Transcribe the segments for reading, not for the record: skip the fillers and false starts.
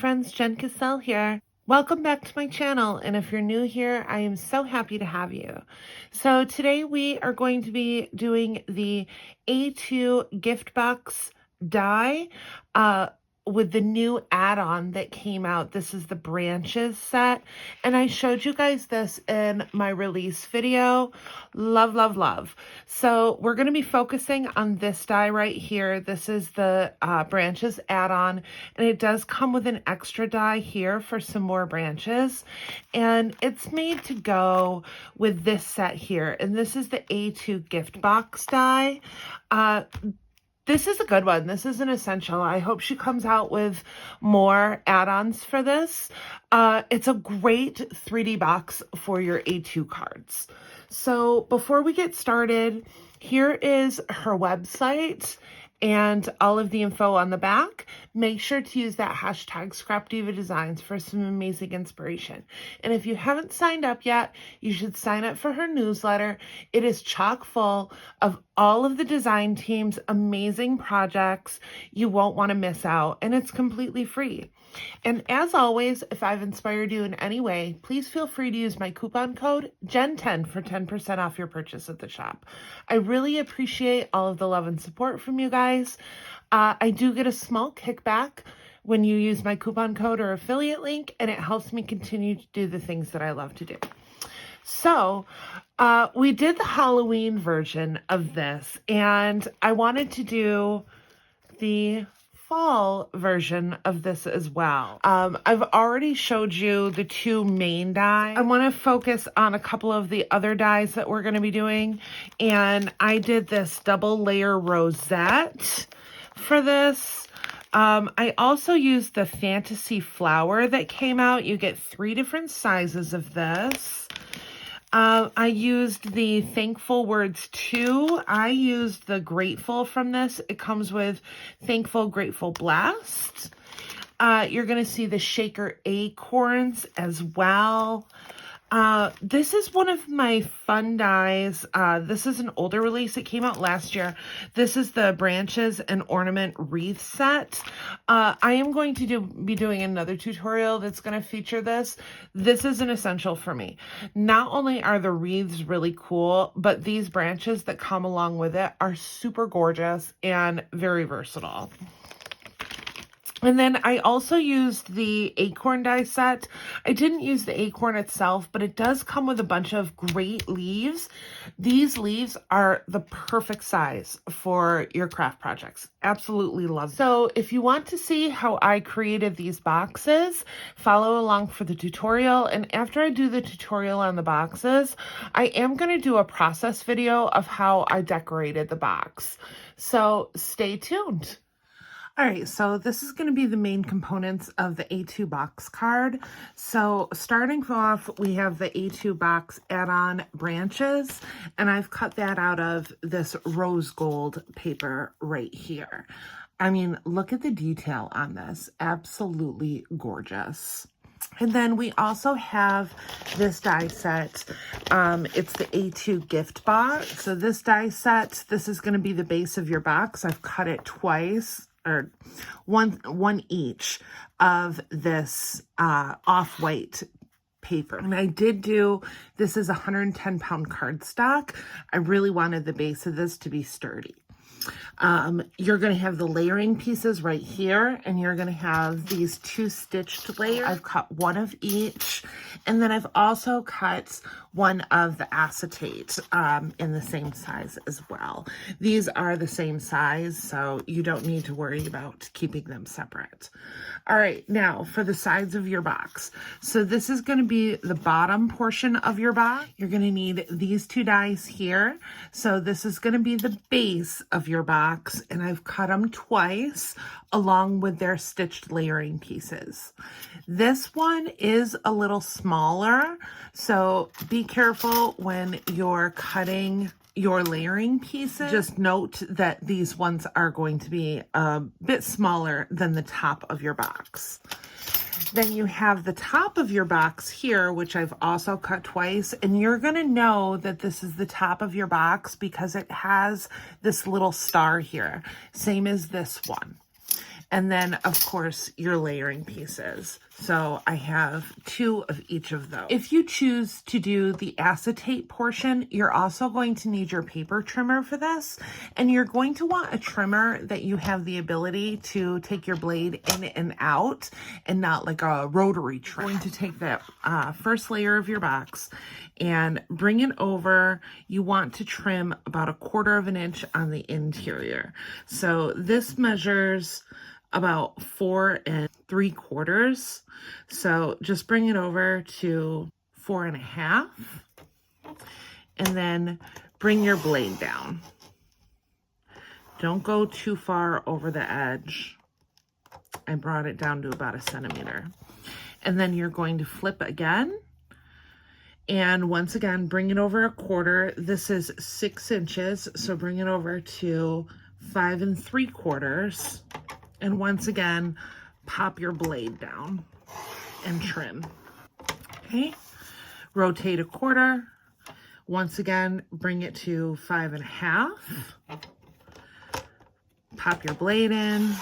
friends, JENNCASCELL here. Welcome back to my channel, and if you're new here, I am so happy to have you. So today we are going to be doing the A2 gift box die with the new add-on that came out. This is the branches set, and I showed you guys this in my release video. Love, love, love. So we're going to be focusing on this die right here. This is the branches add-on, and it does come with an extra die here for some more branches, and it's made to go with this set here, and this is the A2 gift box die. This is a good one. This is an essential. I hope she comes out with more add-ons for this. It's a great 3D box for your A2 cards. So before we get started, here is her website and all of the info on the back. Make sure to use that hashtag ScrapDiva Designs for some amazing inspiration. And if you haven't signed up yet, you should sign up for her newsletter. It is chock full of all of the design team's amazing projects. You won't want to miss out, and it's completely free. And as always, if I've inspired you in any way, please feel free to use my coupon code JEN10 for 10% off your purchase at the shop. I really appreciate all of the love and support from you guys. I do get a small kickback when you use my coupon code or affiliate link, and it helps me continue to do the things that I love to do. So we did the Halloween version of this, and I wanted to do the fall version of this as well. I've already showed you the two main dies. I want to focus on a couple of the other dies that we're going to be doing, and I did this double layer rosette for this. I also used the fantasy flower that came out. You get 3 different sizes of this. I used the Thankful Words 2. I used the Grateful from this. It comes with Thankful, Grateful, Blessed. You're going to see the Shaker Acorns as well. This is one of my fun dies. This is an older release. It came out last year. This is the Branches and Ornament Wreath set. I am going to be doing another tutorial that's going to feature this. This is an essential for me. Not only are the wreaths really cool, but these branches that come along with it are super gorgeous and very versatile. And then I also used the acorn die set. I didn't use the acorn itself, but it does come with a bunch of great leaves. These leaves are the perfect size for your craft projects. Absolutely love them. So if you want to see how I created these boxes, follow along for the tutorial. And after I do the tutorial on the boxes, I am going to do a process video of how I decorated the box. So stay tuned. All right, so this is going to be the main components of the A2 box card. So starting off, we have the A2 box add-on branches, and I've cut that out of this rose gold paper right here. I mean, look at the detail on this. Absolutely gorgeous. And then we also have this die set. It's the A2 gift box. So this die set, this is going to be the base of your box. I've cut it twice, or one each of this off-white paper. And I did do, this is 110-pound cardstock. I really wanted the base of this to be sturdy. You're going to have the layering pieces right here, and you're going to have these 2 stitched layers. I've cut one of each, and then I've also cut one of the acetate in the same size as well. These are the same size, so you don't need to worry about keeping them separate. All right, now for the sides of your box. So this is going to be the bottom portion of your box. You're going to need these 2 dies here. So this is going to be the base of your box, and I've cut them twice along with their stitched layering pieces. This one is a little smaller, so be careful when you're cutting your layering pieces. Just note that these ones are going to be a bit smaller than the top of your box. Then you have the top of your box here, which I've also cut twice, and you're going to know that this is the top of your box because it has this little star here, same as this one. And then, of course, your layering pieces. So I have 2 of each of those. If you choose to do the acetate portion, you're also going to need your paper trimmer for this. And you're going to want a trimmer that you have the ability to take your blade in and out and not like a rotary trim. You're going to take that first layer of your box and bring it over. You want to trim about 1/4 inch on the interior. So this measures about 4 3/4. So just bring it over to 4 1/2 and then bring your blade down. Don't go too far over the edge. I brought it down to about 1 centimeter. And then you're going to flip again. And once again, bring it over 1/4. This is 6 inches. So bring it over to 5 3/4. And once again, pop your blade down and trim. Okay, rotate 1/4. Once again, bring it to 5 1/2. Pop your blade in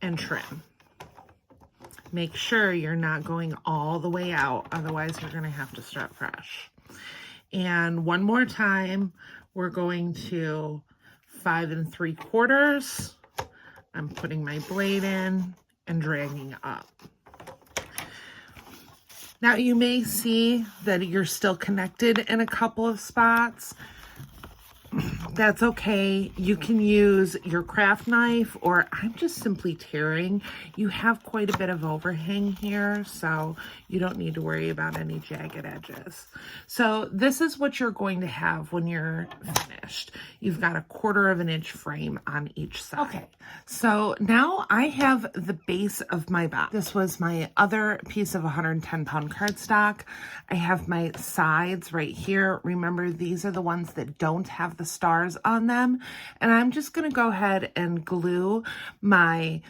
and trim. Make sure you're not going all the way out, otherwise you're going to have to start fresh. And one more time, we're going to 5 3/4. I'm putting my blade in and dragging up. Now you may see that you're still connected in a couple of spots. That's okay. You can use your craft knife, or I'm just simply tearing. You have quite a bit of overhang here, so you don't need to worry about any jagged edges. So this is what you're going to have when you're finished. You've got 1/4 inch frame on each side. Okay, so now I have the base of my box. This was my other piece of 110-pound cardstock. I have my sides right here. Remember, these are the ones that don't have the stars on them. And I'm just going to go ahead and glue my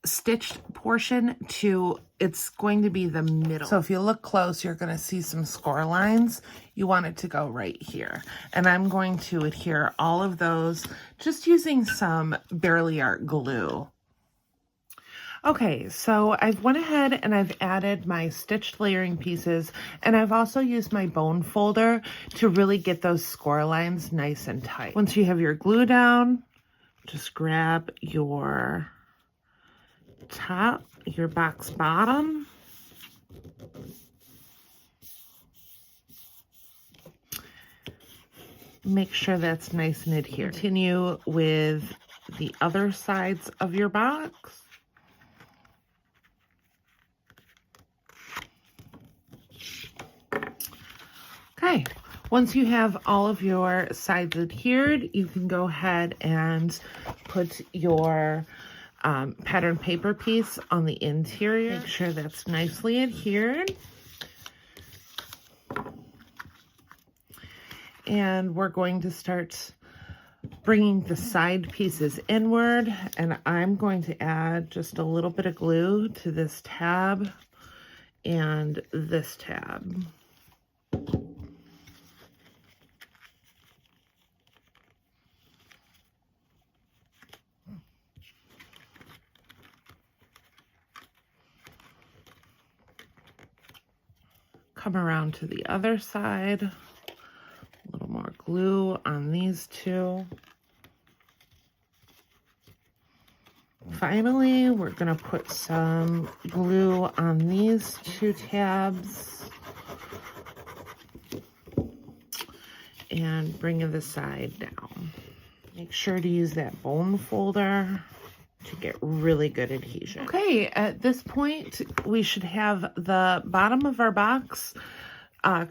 stitched portion to, it's going to be the middle. So if you look close, you're going to see some score lines. You want it to go right here. And I'm going to adhere all of those just using some Barely Art glue. Okay, so I've went ahead and I've added my stitched layering pieces, and I've also used my bone folder to really get those score lines nice and tight. Once you have your glue down, just grab your top, your box bottom, make sure that's nice and adhered. Continue with the other sides of your box. Okay, once you have all of your sides adhered, you can go ahead and put your pattern paper piece on the interior. Make sure that's nicely adhered. And we're going to start bringing the side pieces inward, and I'm going to add just a little bit of glue to this tab and this tab. Come around to the other side, a little more glue on these two. Finally, we're going to put some glue on these two tabs and bring the side down. Make sure to use that bone folder to get really good adhesion. Okay, at this point, we should have the bottom of our box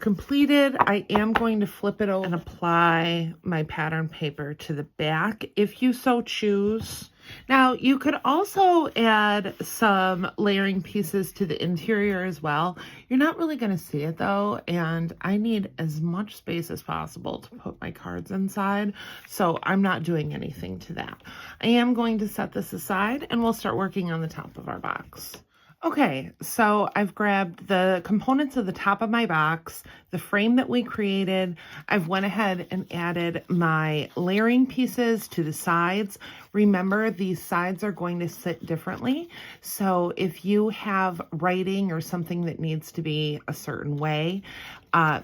completed. I am going to flip it over and apply my pattern paper to the back if you so choose. Now, you could also add some layering pieces to the interior as well. You're not really going to see it though, and I need as much space as possible to put my cards inside, so I'm not doing anything to that. I am going to set this aside and we'll start working on the top of our box. Okay, so I've grabbed the components of the top of my box, the frame that we created. I've went ahead and added my layering pieces to the sides. Remember, these sides are going to sit differently. So if you have writing or something that needs to be a certain way,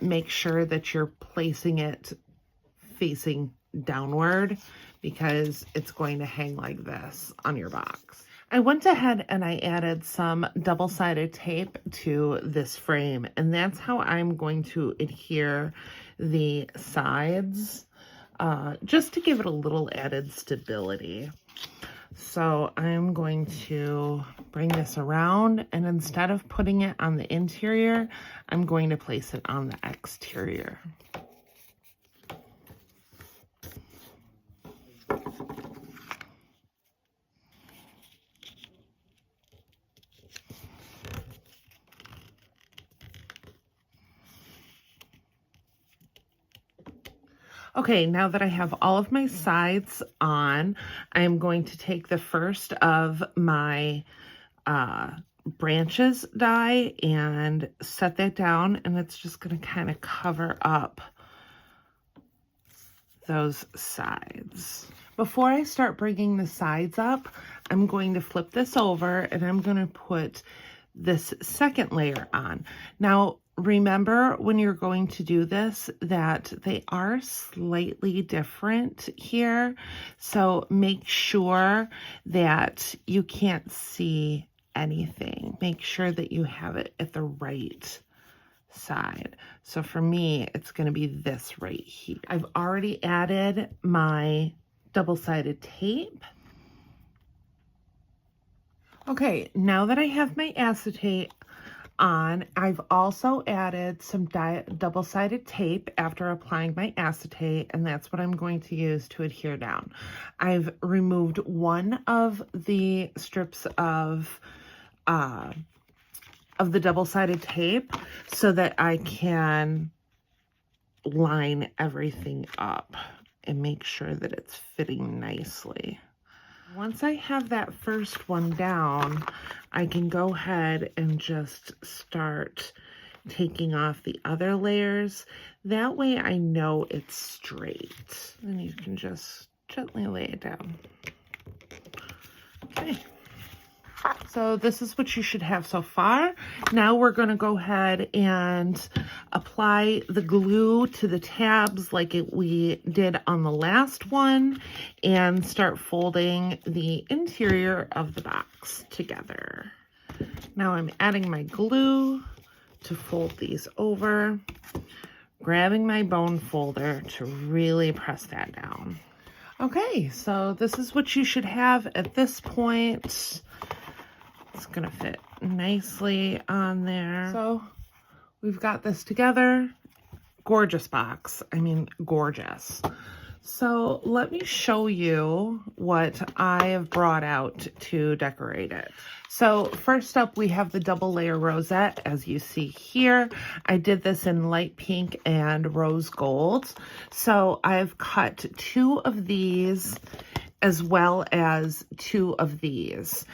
make sure that you're placing it facing downward because it's going to hang like this on your box. I went ahead and I added some double-sided tape to this frame, and that's how I'm going to adhere the sides, just to give it a little added stability. So I'm going to bring this around, and instead of putting it on the interior, I'm going to place it on the exterior. Okay, now that I have all of my sides on, I'm going to take the first of my branches die and set that down, and it's just going to kind of cover up those sides. Before I start bringing the sides up, I'm going to flip this over and I'm going to put this second layer on. Now, remember when you're going to do this that they are slightly different here. So make sure that you can't see anything. Make sure that you have it at the right side. So for me, it's going to be this right here. I've already added my double-sided tape. Okay, now that I have my acetate on, I've also added some double-sided tape after applying my acetate, and that's what I'm going to use to adhere down. I've removed one of the strips of the double-sided tape so that I can line everything up and make sure that it's fitting nicely. Once I have that first one down, I can go ahead and just start taking off the other layers. That way I know it's straight. And you can just gently lay it down. Okay. So this is what you should have so far. Now we're going to go ahead and apply the glue to the tabs like we did on the last one and start folding the interior of the box together. Now I'm adding my glue to fold these over, grabbing my bone folder to really press that down. Okay, so this is what you should have at this point. It's gonna fit nicely on there. So we've got this together. Gorgeous box. I mean, gorgeous. So let me show you what I have brought out to decorate it. So first up, we have the double layer rosette, as you see here. I did this in light pink and rose gold. So I've cut 2 of these as well as 2 of these.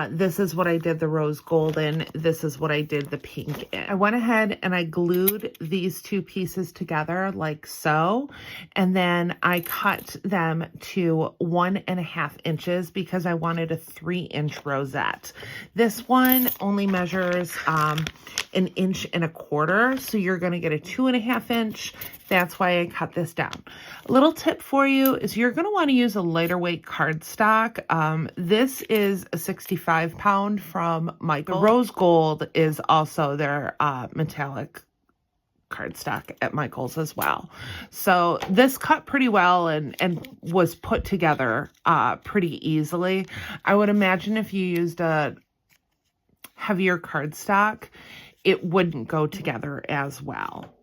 This is what I did the rose gold in. This is what I did the pink in. I went ahead and I glued these 2 pieces together like so. And then I cut them to 1.5 inches because I wanted a 3-inch rosette. This one only measures 1.25 inches. So you're going to get a 2.5 inch. That's why I cut this down. A little tip for you is you're going to want to use a lighter weight cardstock. This is a 65-pound from Michael. The rose gold is also their metallic cardstock at Michael's as well. So this cut pretty well and was put together pretty easily. I would imagine if you used a heavier cardstock, it wouldn't go together as well.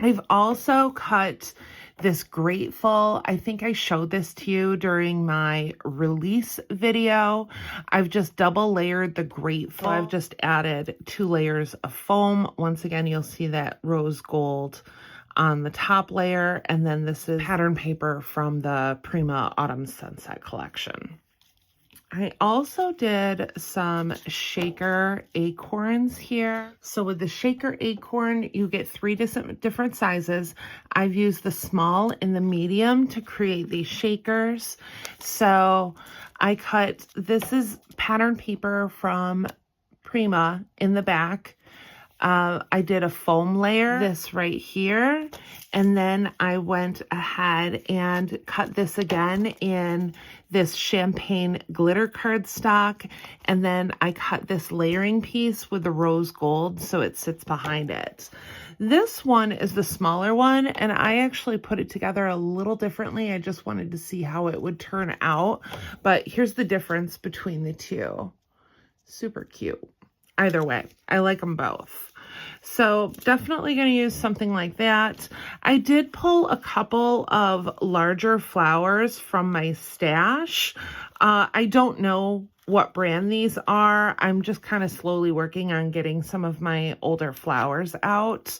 I've also cut this grateful. I think I showed this to you during my release video. I've just double layered the grateful. I've just added 2 layers of foam. Once again, you'll see that rose gold on the top layer. And then this is pattern paper from the Prima Autumn Sunset collection. I also did some shaker acorns here. So with the shaker acorn, you get 3 different sizes. I've used the small and the medium to create these shakers. So I cut, this is pattern paper from Prima in the back. I did a foam layer, this right here, and then I went ahead and cut this again in this champagne glitter cardstock, and then I cut this layering piece with the rose gold so it sits behind it. This one is the smaller one, and I actually put it together a little differently. I just wanted to see how it would turn out, but here's the difference between the two. Super cute. Either way, I like them both. So definitely going to use something like that. I did pull a couple of larger flowers from my stash. I don't know what brand these are. I'm just kind of slowly working on getting some of my older flowers out.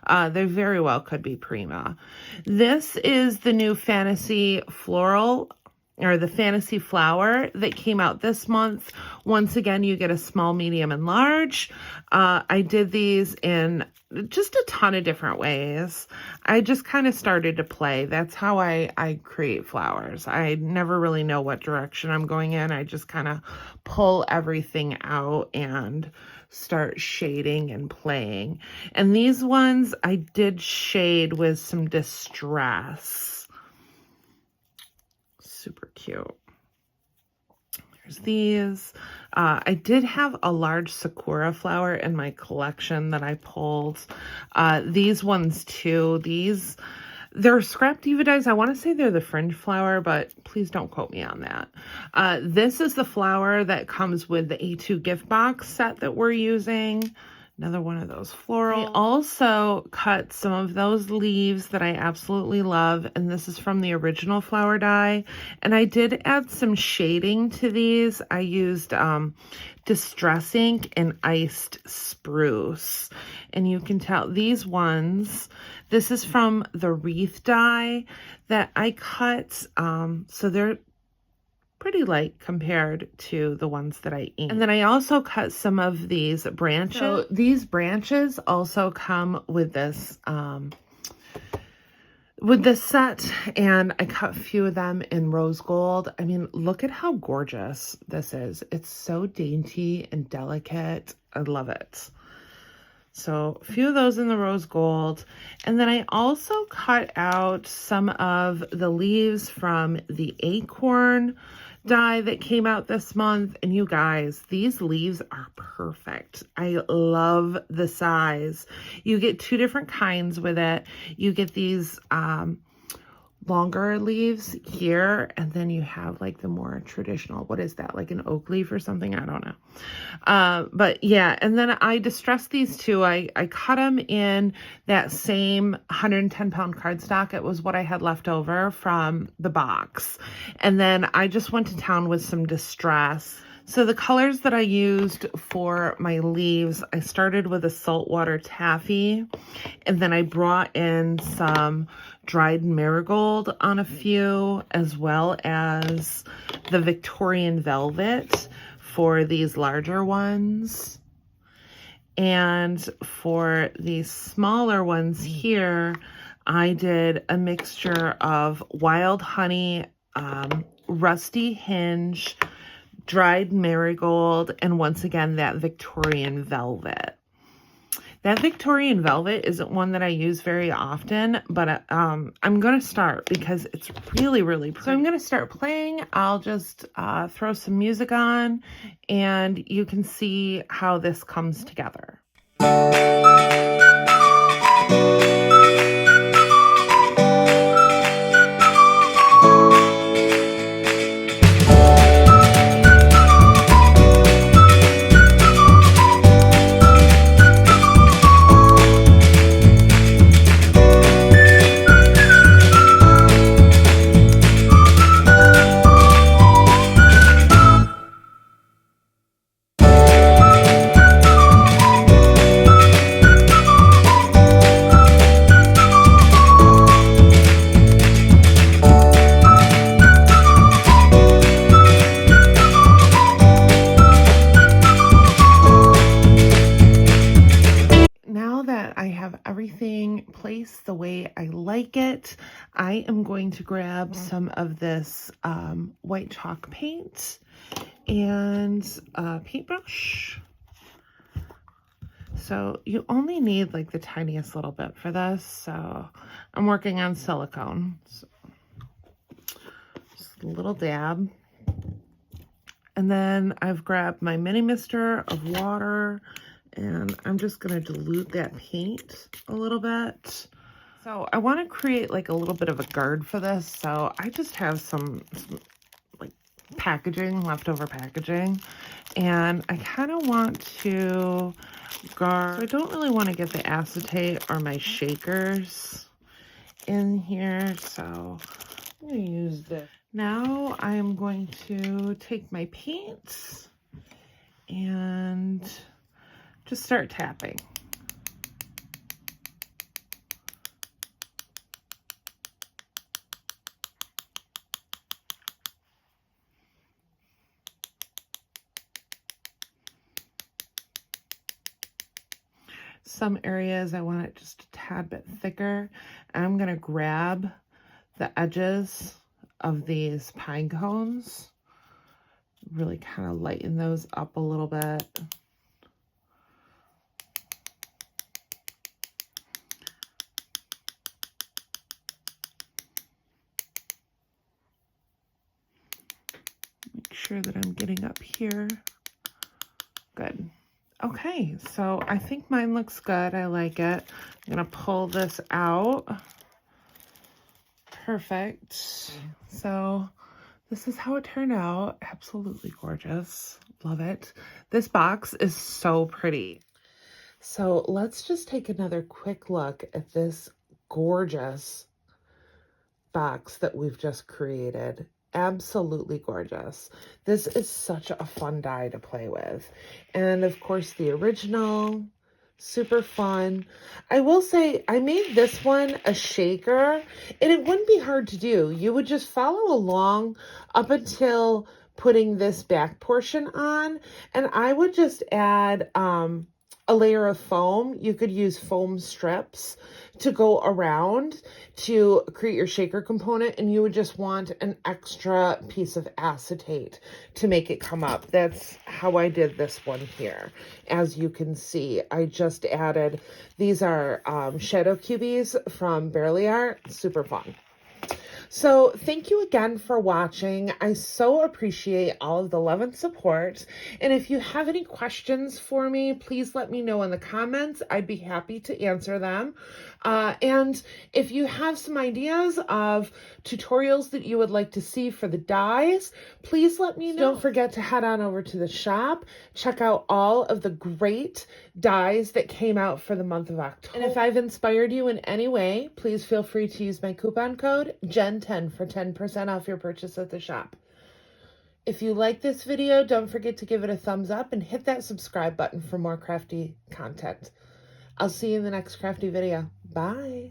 They very well could be Prima. This is the new Fantasy Floral, or the Fantasy Flower that came out this month. Once again, you get a small, medium, and large. I did these in just a ton of different ways. I just kind of started to play. That's how I create flowers. I never really know what direction I'm going in. I just kind of pull everything out and start shading and playing. And these ones I did shade with some Distress. Super cute. There's these. I did have a large Sakura flower in my collection that I pulled. These ones too. They're ScrapDiva dies. I want to say they're the fringe flower, but please don't quote me on that. This is the flower that comes with the A2 gift box set that we're using. Another one of those floral. I also cut some of those leaves that I absolutely love, and this is from the original flower die. And I did add some shading to these. I used Distress ink and iced spruce. And you can tell these ones, this is from the Wreath die that I cut. So they're pretty light compared to the ones that I inked. And then I also cut some of these branches. So these branches also come with this set, and I cut a few of them in rose gold. I mean, look at how gorgeous this is. It's so dainty and delicate. I love it. So a few of those in the rose gold. And then I also cut out some of the leaves from the Acorn die that came out this month. And you guys, these leaves are perfect. I love the size. You get 2 different kinds with it. You get these longer leaves here, and then you have like the more traditional, what is that, like an oak leaf or something? I don't know. But yeah, and then I distressed these two. I cut them in that same 110-pound cardstock. It was what I had left over from the box. And then I just went to town with some distress. So the colors that I used for my leaves, I started with a saltwater taffy, and then I brought in some dried marigold on a few, as well as the Victorian velvet for these larger ones. And for these smaller ones here, I did a mixture of wild honey, rusty hinge, dried marigold, and once again, that Victorian velvet. That Victorian velvet isn't one that I use very often, but I'm going to start because it's really, really pretty. So I'm going to start playing. I'll just throw some music on, and you can see how this comes together. I have everything placed the way I like it. I am going to grab some of this white chalk paint and a paintbrush. So you only need like the tiniest little bit for this. So I'm working on silicone. So just a little dab. And then I've grabbed my mini mister of water, and I'm just going to dilute that paint a little bit. So I want to create like a little bit of a guard for this. So I just have some like packaging, leftover packaging, and I kind of want to guard. So I don't really want to get the acetate or my shakers in here. So I'm going to use this. Now I'm going to take my paints and just start tapping. Some areas I want it just a tad bit thicker. And I'm going to grab the edges of these pine cones, really kind of lighten those up a little bit. Make sure that I'm getting up here. Good. Okay, so I think mine looks good. I like it. I'm gonna pull this out. Perfect. So this is how it turned out. Absolutely gorgeous. Love it. This box is so pretty. So let's just take another quick look at this gorgeous box that we've just created. Absolutely gorgeous. This is such a fun die to play with. And of course the original, super fun. I will say I made this one a shaker, and it wouldn't be hard to do. You would just follow along up until putting this back portion on, and I would just add a layer of foam. You could use foam strips to go around to create your shaker component, and you would just want an extra piece of acetate to make it come up. That's how I did this one here. As you can see, I just added, these are shadow cubies from Barely Art. Super fun. So thank you again for watching. I so appreciate all of the love and support. And if you have any questions for me, please let me know in the comments. I'd be happy to answer them. And if you have some ideas of tutorials that you would like to see for the dies, please let me know. Don't forget to head on over to the shop. Check out all of the great dies that came out for the month of October. And if I've inspired you in any way, please feel free to use my coupon code JEN10 for 10% off your purchase at the shop. If you like this video, don't forget to give it a thumbs up and hit that subscribe button for more crafty content. I'll see you in the next crafty video. Bye.